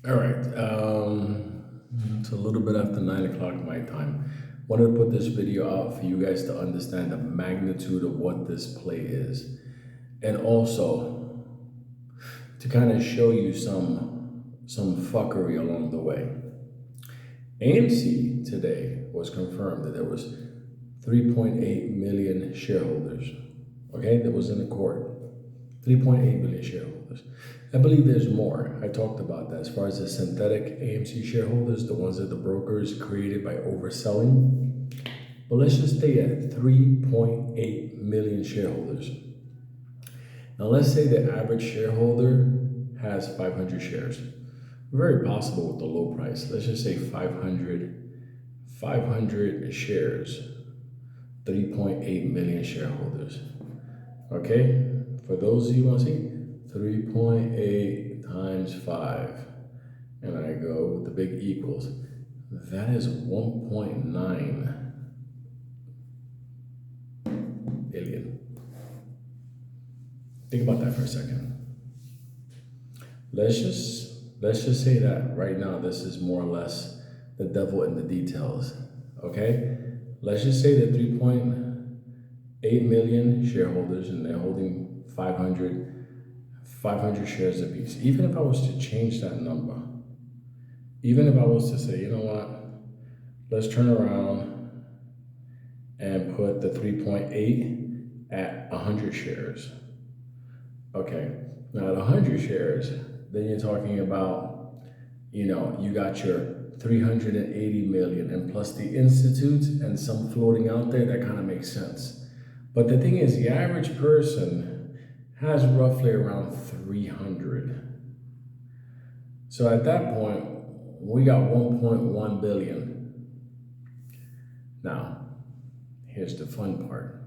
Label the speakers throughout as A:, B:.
A: All right. It's a little bit after 9 o'clock my time. Wanted to put this video out for you guys to understand the magnitude of what this play is, and also to kind of show you some fuckery along the way. AMC today was confirmed that there was 3.8 million shareholders. Okay, that was in the court. 3.8 million shareholders. I believe there's more. I talked about that as far as the synthetic AMC shareholders, the ones that the brokers created by overselling. But let's just stay at 3.8 million shareholders. Now let's say the average shareholder has 500 shares. Very possible with the low price. Let's just say 500 shares, 3.8 million shareholders. Okay, for those of you who want to see, 3.8 times 5, and I go with the big equals, that is 1.9 billion. Think about that for a second. Let's just say that right now this is more or less the devil in the details. Okay, let's just say that 3.8 million shareholders, and they're holding 500 shares apiece. Even if I was to change that number, even if I was to say, you know what, let's turn around and put the 3.8 at 100 shares. Okay, now at 100 shares, then you're talking about, you got your 380 million, and plus the institutes and some floating out there, that kind of makes sense. But the thing is, the average person has roughly around 300. So at that point, we got 1.1 billion. Now, here's the fun part.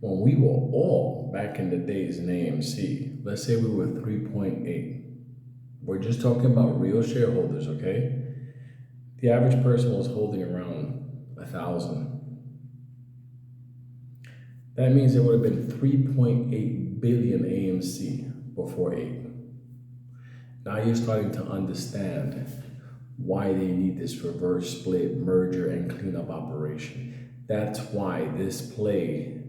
A: When we were all back in the days in AMC, let's say we were 3.8. We're just talking about real shareholders, okay? The average person was holding around 1,000. That means it would have been 3.8 billion AMC before 8. Now you're starting to understand why they need this reverse split, merger, and cleanup operation. That's why this play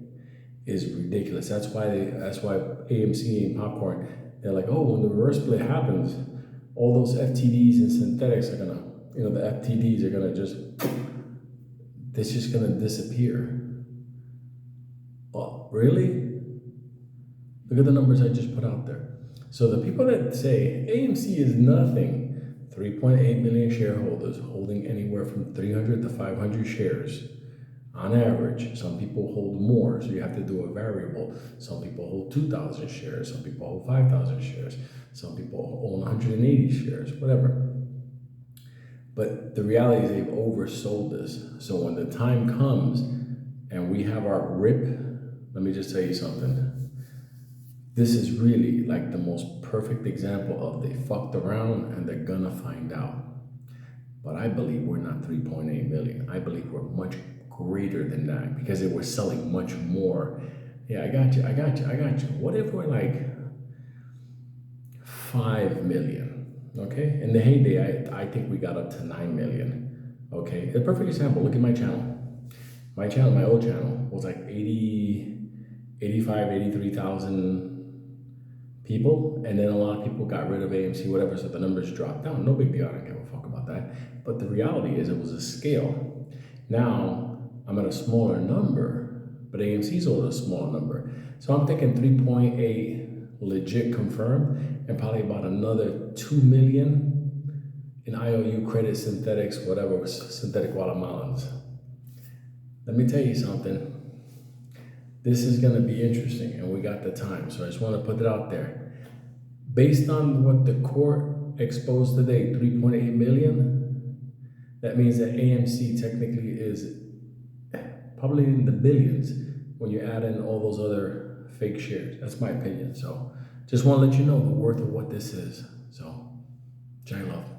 A: is ridiculous. That's why AMC and Popcorn, they're like, oh, when the reverse split happens, all those FTDs and synthetics are gonna, the FTDs are gonna it's just gonna disappear. Oh, really? Look at the numbers I just put out there. So the people that say AMC is nothing, 3.8 million shareholders holding anywhere from 300 to 500 shares on average. Some people hold more, so you have to do a variable. Some people hold 2,000 shares, some people hold 5,000 shares, some people own 180 shares, whatever. But the reality is they've oversold this. So when the time comes and we have our rip, let me just tell you something. This is really like the most perfect example of they fucked around and they're gonna find out. But I believe we're not 3.8 million. I believe we're much greater than that because they were selling much more. Yeah, I got you. What if we're like 5 million? Okay, in the heyday, I think we got up to 9 million. Okay, a perfect example, look at my channel. My old channel was like 83,000 people, and then a lot of people got rid of AMC, whatever, so the numbers dropped down. No big deal, I don't give a fuck about that. But the reality is it was a scale. Now, I'm at a smaller number, but AMC's also a smaller number. So I'm thinking 3.8 legit confirmed, and probably about another 2 million in IOU credit synthetics, whatever, synthetic Guatemalans. Let me tell you something. This is going to be interesting, and we got the time, so I just want to put it out there. Based on what the court exposed today, 3.8 million, that means that AMC technically is probably in the billions when you add in all those other fake shares. That's my opinion. So just want to let you know the worth of what this is. So, Jai Love.